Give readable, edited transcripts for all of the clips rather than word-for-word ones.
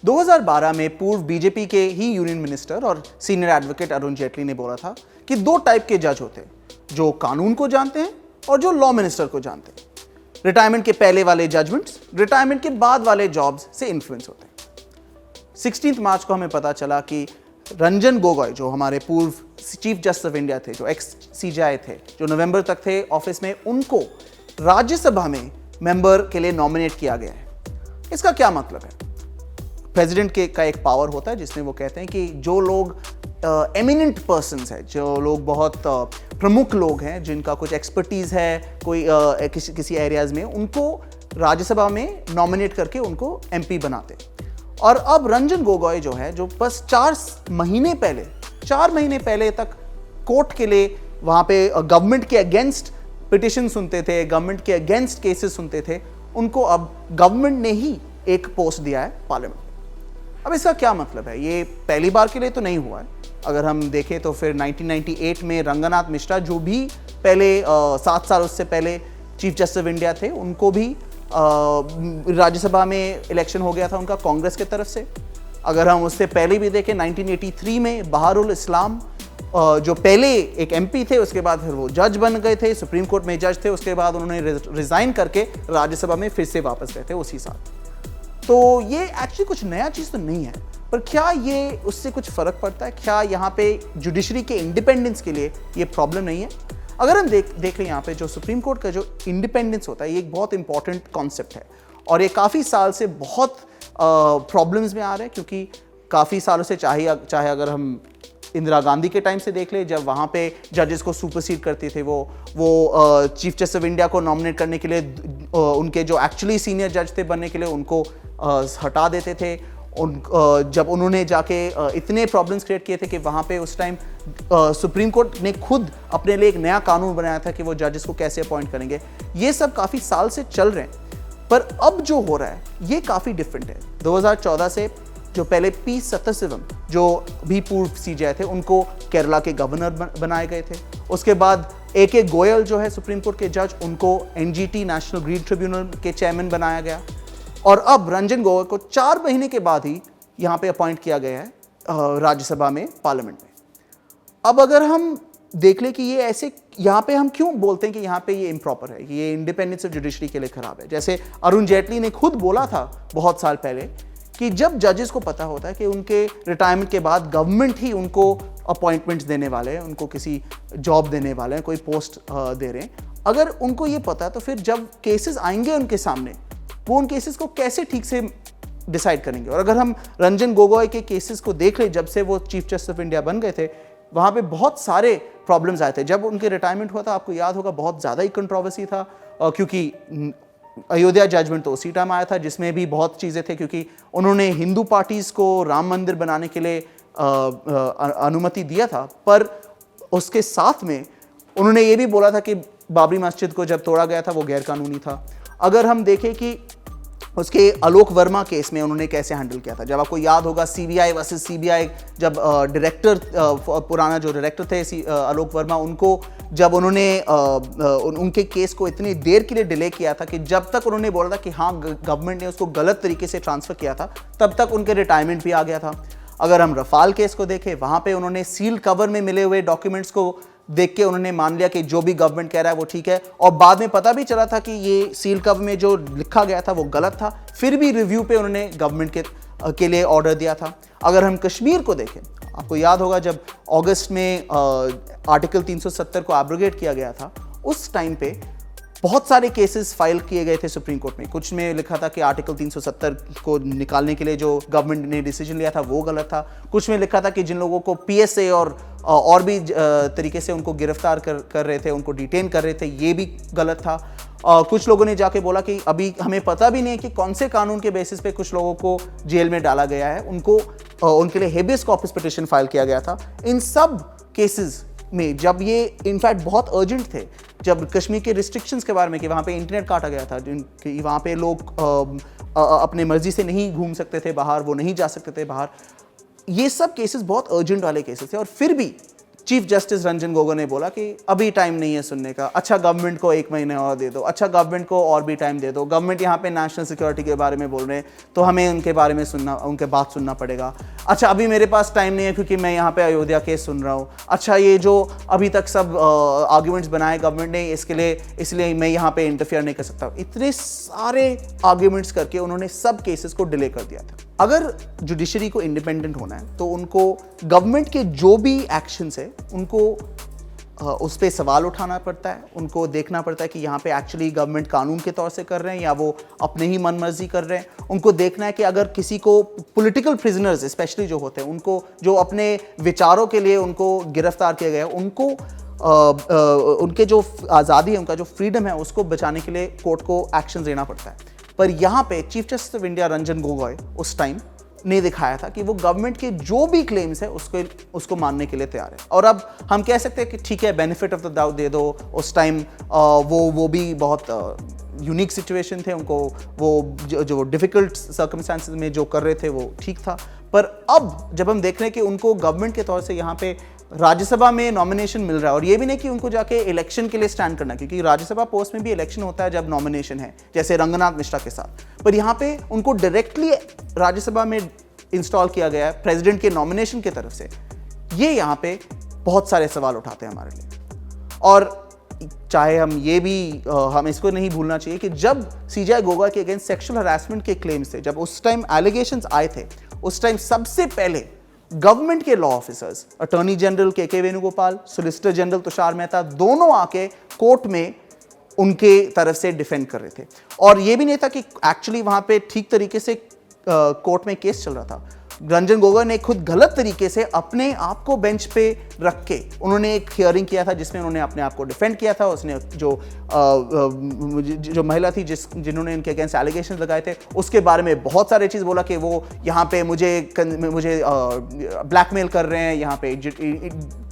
2012 में पूर्व बीजेपी के ही यूनियन मिनिस्टर और सीनियर एडवोकेट अरुण जेटली ने बोला था कि दो टाइप के जज होते हैं, जो कानून को जानते हैं और जो लॉ मिनिस्टर को जानते हैं। रिटायरमेंट के पहले वाले जजमेंट्स रिटायरमेंट के बाद वाले जॉब्स से इन्फ्लुएंस होते हैं। 16 मार्च को हमें पता चला कि रंजन गोगोई, जो हमारे पूर्व चीफ जस्टिस ऑफ इंडिया थे, जो एक्स सीजेआई थे, जो नवंबर तक थे ऑफिस में, उनको राज्यसभा में मेंबर के लिए नॉमिनेट किया गया है। इसका क्या मतलब है? प्रेसिडेंट का एक पावर होता है जिसमें वो कहते हैं कि जो लोग एमिनेंट पर्सन्स है, जो लोग बहुत प्रमुख लोग हैं, जिनका कुछ एक्सपर्टीज है कोई किसी एरियाज में, उनको राज्यसभा में नॉमिनेट करके उनको एमपी बनाते। और अब रंजन गोगोई जो है, जो बस 4 महीने पहले तक कोर्ट के लिए वहाँ पे गवर्नमेंट के अगेंस्ट पिटिशन सुनते थे, गवर्नमेंट के अगेंस्ट केसेस सुनते थे, उनको अब गवर्नमेंट ने ही एक पोस्ट दिया है पार्लियामेंट में। अब इसका क्या मतलब है? ये पहली बार के लिए तो नहीं हुआ है। अगर हम देखें तो फिर 1998 में रंगनाथ मिश्रा, जो भी पहले 7 साल उससे पहले चीफ जस्टिस ऑफ इंडिया थे, उनको भी राज्यसभा में इलेक्शन हो गया था उनका कांग्रेस की तरफ से। अगर हम उससे पहले भी देखें 1983 में बहारुल इस्लाम, जो पहले एक एमपी थे, उसके बाद फिर वो जज बन गए थे, सुप्रीम कोर्ट में जज थे, उसके बाद उन्होंने रिजाइन करके राज्यसभा में फिर से वापस गए थे उसी साल। तो ये एक्चुअली कुछ नया चीज़ तो नहीं है, पर क्या ये उससे कुछ फर्क पड़ता है? क्या यहाँ पे जुडिशरी के इंडिपेंडेंस के लिए ये प्रॉब्लम नहीं है? अगर हम देख लें यहाँ पे जो सुप्रीम कोर्ट का जो इंडिपेंडेंस होता है, ये एक बहुत इंपॉर्टेंट कॉन्सेप्ट है और ये काफ़ी साल से बहुत प्रॉब्लम्स में आ रहे हैं, क्योंकि काफ़ी सालों से चाहे अगर हम इंदिरा गांधी के टाइम से देख ले, जब वहाँ पे जजेस को सुपरसीड करते थे, वो चीफ जस्टिस ऑफ इंडिया को नॉमिनेट करने के लिए उनके जो एक्चुअली सीनियर जज थे बनने के लिए उनको हटा देते थे। जब उन्होंने जाके इतने प्रॉब्लम्स क्रिएट किए थे कि वहाँ पे उस टाइम सुप्रीम कोर्ट ने खुद अपने लिए एक नया कानून बनाया था कि वो जजेस को कैसे अपॉइंट करेंगे। ये सब काफ़ी साल से चल रहे हैं, पर अब जो हो रहा है ये काफ़ी डिफरेंट है। 2014 से जो पहले पी सत्तरशिवम, जो भी पूर्व सीजेआई थे, उनको केरला के गवर्नर बनाए गए थे। उसके बाद ए गोयल जो है सुप्रीम कोर्ट के जज, उनको एनजीटी नेशनल ग्रीड ट्रिब्यूनल के चेयरमैन बनाया गया। और अब रंजन गोगोई को 4 महीने के बाद ही यहाँ पे अपॉइंट किया गया है राज्यसभा में, पार्लियामेंट में। अब अगर हम देख लें कि ये ऐसे, यहाँ पे हम क्यों बोलते हैं कि यहाँ पे ये इम्प्रॉपर है, कि ये इंडिपेंडेंस ऑफ जुडिशरी के लिए खराब है। जैसे अरुण जेटली ने खुद बोला था बहुत साल पहले कि जब जजेस को पता होता है कि उनके रिटायरमेंट के बाद गवर्नमेंट ही उनको अपॉइंटमेंट्स देने वाले हैं, उनको किसी जॉब देने वाले हैं, कोई पोस्ट दे रहे हैं, अगर उनको ये पता है तो फिर जब केसेस आएंगे उनके सामने, वो उन केसेस को कैसे ठीक से डिसाइड करेंगे। और अगर हम रंजन गोगोई के केसेस को देख लें, जब से वो चीफ जस्टिस ऑफ इंडिया बन गए थे, वहाँ पे बहुत सारे प्रॉब्लम्स आए थे। जब उनके रिटायरमेंट हुआ था, आपको याद होगा, बहुत ज़्यादा ही कंट्रोवर्सी था, क्योंकि अयोध्या जजमेंट तो उसी टाइम आया था जिसमें भी बहुत चीज़ें थे, क्योंकि उन्होंने हिंदू पार्टीज़ को राम मंदिर बनाने के लिए अनुमति दिया था, पर उसके साथ में उन्होंने ये भी बोला था कि बाबरी मस्जिद को जब तोड़ा गया था वो गैरकानूनी था। अगर हम देखें कि उसके आलोक वर्मा केस में उन्होंने कैसे हैंडल किया था, जब आपको याद होगा सीबीआई वर्सेस सीबीआई, जब डायरेक्टर, पुराना जो डायरेक्टर थे आलोक वर्मा, उनको जब उन्होंने उनके केस को इतनी देर के लिए डिले किया था कि जब तक उन्होंने बोला था कि हाँ गवर्नमेंट ने उसको गलत तरीके से ट्रांसफ़र किया था, तब तक उनके रिटायरमेंट भी आ गया था। अगर हम रफाल केस को देखें, वहाँ पे उन्होंने सील कवर में मिले हुए डॉक्यूमेंट्स को देख के उन्होंने मान लिया कि जो भी गवर्नमेंट कह रहा है वो ठीक है, और बाद में पता भी चला था कि ये सील कवर में जो लिखा गया था वो गलत था, फिर भी रिव्यू पे उन्होंने गवर्नमेंट के लिए ऑर्डर दिया था। अगर हम कश्मीर को देखें, आपको याद होगा जब अगस्त में आर्टिकल 370 को एब्रोगेट किया गया था, उस टाइम पे बहुत सारे केसेस फाइल किए गए थे सुप्रीम कोर्ट में। कुछ में लिखा था कि आर्टिकल 370 को निकालने के लिए जो गवर्नमेंट ने डिसीजन लिया था वो गलत था। कुछ में लिखा था कि जिन लोगों को पीएसए और भी तरीके से उनको गिरफ्तार कर रहे थे, उनको डिटेन कर रहे थे, ये भी गलत था। कुछ लोगों ने जाके बोला कि अभी हमें पता भी नहीं कि कौन से कानून के बेसिस पे कुछ लोगों को जेल में डाला गया है, उनके लिए हेबियस कॉर्पस पिटिशन फाइल किया गया था। इन सब केसेस में जब ये इनफैक्ट बहुत अर्जेंट थे, जब कश्मीर के रिस्ट्रिक्शंस के बारे में कि वहाँ पे इंटरनेट काटा गया था, कि वहाँ पे लोग अपने मर्जी से नहीं घूम सकते थे बाहर, वो नहीं जा सकते थे बाहर, ये सब केसेस बहुत अर्जेंट वाले केसेस थे, और फिर भी चीफ जस्टिस रंजन गोगोई ने बोला कि अभी टाइम नहीं है सुनने का, अच्छा गवर्नमेंट को 1 महीने और दे दो, अच्छा गवर्नमेंट को और भी टाइम दे दो, गवर्नमेंट यहाँ पे नेशनल सिक्योरिटी के बारे में बोल रहे हैं तो हमें उनके बारे में सुनना, उनके बात सुनना पड़ेगा, अच्छा अभी मेरे पास टाइम नहीं है क्योंकि मैं यहाँ पे अयोध्या केस सुन रहा हूँ, अच्छा ये जो अभी तक सब आर्ग्यूमेंट्स बनाए गवर्नमेंट ने इसलिए मैं यहाँ पे इंटरफियर नहीं कर सकता। इतने सारे आर्ग्यूमेंट्स करके उन्होंने सब केसेस को डिले कर दिया था। अगर जुडिशरी को इंडिपेंडेंट होना है तो उनको गवर्नमेंट के जो भी एक्शंस है उनको उस पर सवाल उठाना पड़ता है, उनको देखना पड़ता है कि यहाँ पे एक्चुअली गवर्नमेंट कानून के तौर से कर रहे हैं या वो अपने ही मन मर्जी कर रहे हैं। उनको देखना है कि अगर किसी को पॉलिटिकल प्रिजनर्स स्पेशली जो होते हैं, उनको जो अपने विचारों के लिए उनको गिरफ्तार किया गया है, उनको उनके जो आज़ादी है, उनका जो फ्रीडम है, उसको बचाने के लिए कोर्ट को एक्शन लेना पड़ता है। पर यहाँ पे chief justice of India Ranjan Gogoi उस टाइम ने दिखाया था कि वो गवर्नमेंट के जो भी क्लेम्स है उसको मानने के लिए तैयार है। और अब हम कह सकते हैं कि ठीक है, बेनिफिट ऑफ द डाउट दे दो। उस टाइम वो भी बहुत यूनिक सिचुएशन थे, उनको वो जो डिफिकल्ट सर्कमस्टांसेस में जो कर रहे थे वो ठीक था। पर अब जब हम देख रहे हैं कि उनको गवर्नमेंट के तौर से यहाँ पे राज्यसभा में नॉमिनेशन मिल रहा है, और ये भी नहीं कि उनको जाके इलेक्शन के लिए स्टैंड करना, क्योंकि राज्यसभा पोस्ट में भी इलेक्शन होता है जब नॉमिनेशन है, जैसे रंगनाथ मिश्रा के साथ। पर यहाँ पे उनको डायरेक्टली राज्यसभा में इंस्टॉल किया गया है प्रेसिडेंट के नॉमिनेशन की तरफ से। ये यहाँ पे बहुत सारे सवाल उठाते हैं हमारे लिए। और चाहे हम इसको नहीं भूलना चाहिए कि जब सीजे गोगोई के अगेंस्ट सेक्सुअल हरासमेंट के क्लेम्स थे, जब उस टाइम एलिगेशंस आए थे, उस टाइम सबसे पहले गवर्नमेंट के लॉ ऑफिसर्स, अटॉर्नी जनरल के वेणुगोपाल, सोलिसिटर जनरल तुषार मेहता, दोनों आके कोर्ट में उनके तरफ से डिफेंड कर रहे थे। और ये भी नहीं था कि एक्चुअली वहां पे ठीक तरीके से कोर्ट में केस चल रहा था। रंजन गोगोई ने खुद गलत तरीके से अपने आप को बेंच पे रख के उन्होंने एक हियरिंग किया था जिसमें उन्होंने अपने आप को डिफेंड किया था। उसने जो महिला थी जिन्होंने इनके अगेंस्ट एलिगेशंस लगाए थे, उसके बारे में बहुत सारे चीज़ बोला कि वो यहाँ पे मुझे ब्लैकमेल कर रहे हैं, यहाँ पे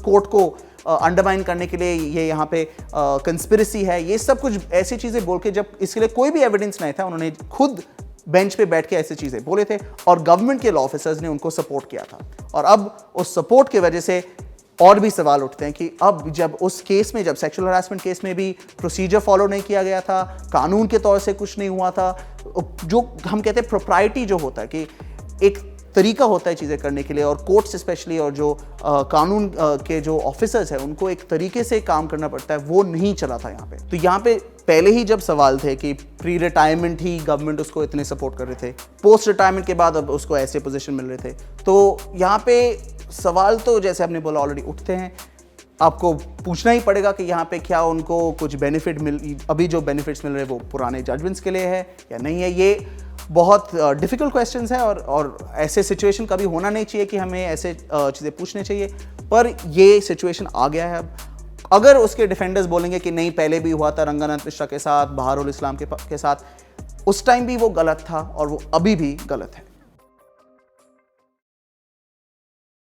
कोर्ट को अंडरमाइन करने के लिए ये यहाँ पे कंस्पिरेसी है। ये सब कुछ ऐसी चीज़ें बोल के, जब इसके लिए कोई भी एविडेंस नहीं था, उन्होंने खुद बेंच पे बैठ के ऐसी चीजें बोले थे और गवर्नमेंट के लॉ ऑफिसर्स ने उनको सपोर्ट किया था। और अब उस सपोर्ट की वजह से और भी सवाल उठते हैं कि अब जब उस केस में, जब सेक्सुअल हरासमेंट केस में भी प्रोसीजर फॉलो नहीं किया गया था, कानून के तौर से कुछ नहीं हुआ था, जो हम कहते हैं प्रोप्राइटी जो होता है कि एक तरीका होता है चीज़ें करने के लिए, और कोर्ट्स स्पेशली और जो कानून के जो ऑफिसर्स हैं उनको एक तरीके से काम करना पड़ता है, वो नहीं चला था यहाँ पे। तो यहाँ पे पहले ही जब सवाल थे कि प्री रिटायरमेंट ही गवर्नमेंट उसको इतने सपोर्ट कर रहे थे, पोस्ट रिटायरमेंट के बाद अब उसको ऐसे पोजीशन मिल रहे थे, तो यहाँ पे सवाल तो जैसे आपने बोला ऑलरेडी उठते हैं। आपको पूछना ही पड़ेगा कि यहाँ पे क्या उनको कुछ बेनिफिट अभी जो बेनिफिट्स मिल रहे हैं वो पुराने जजमेंट्स के लिए है या नहीं है। ये बहुत डिफ़िकल्ट क्वेश्चंस हैं और ऐसे सिचुएशन कभी होना नहीं चाहिए कि हमें ऐसे चीज़ें पूछने चाहिए, पर ये सिचुएशन आ गया है अब। अगर उसके डिफेंडर्स बोलेंगे कि नहीं पहले भी हुआ था रंगनाथ मिश्रा के साथ, बहारुल इस्लाम के साथ, उस टाइम भी वो गलत था और वो अभी भी गलत है।